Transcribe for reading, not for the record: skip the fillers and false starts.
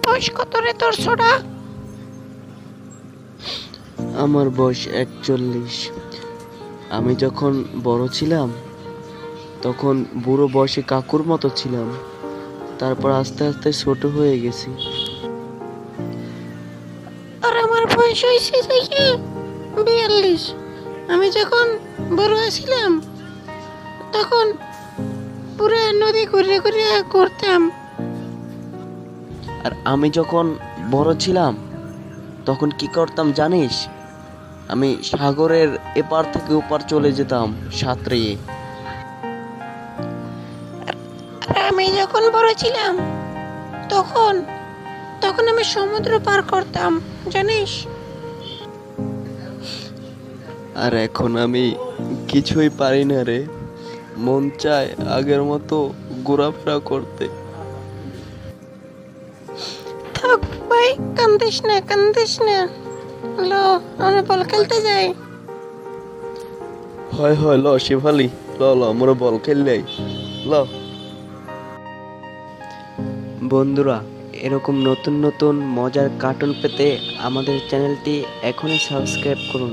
বয়স কত রে তোর ছোড়া? আমার বয়স 41। আমি যখন বড় ছিলাম তখন বুড়ো বয়সে কাকুর মতো ছিলাম, তারপর আস্তে আস্তে ছোট হয়ে গেছি। আর আমার বয়স হয়েছে 42। আমি যখন বড় হয়েছিলাম তখন পুরো নদী ঘুরে ঘুরে ঘুরতাম। আর আমি যখন বড় ছিলাম তখন কি করতাম জানিস? আমি সাগরের এপার থেকে ওপার চলে যেতাম সাঁতরিয়ে। আর আমি যখন বড় ছিলাম তখন তখন আমি সমুদ্র পার করতাম, জানিস? আর এখন আমি কিছুই পারি না রে। মন চায় আগের মতো ঘোরাফেরা করতে। থাক ভাই, কান্দিস না কান্দিস না। লো, আমরা বল খেলতে যাই। হয় হয়, ল শেফালি, ল ল আমরা বল খেললেই ল। বন্ধুরা, এরকম নতুন নতুন মজার কার্টুন পেতে আমাদের চ্যানেলটি এখনই সাবস্ক্রাইব করুন।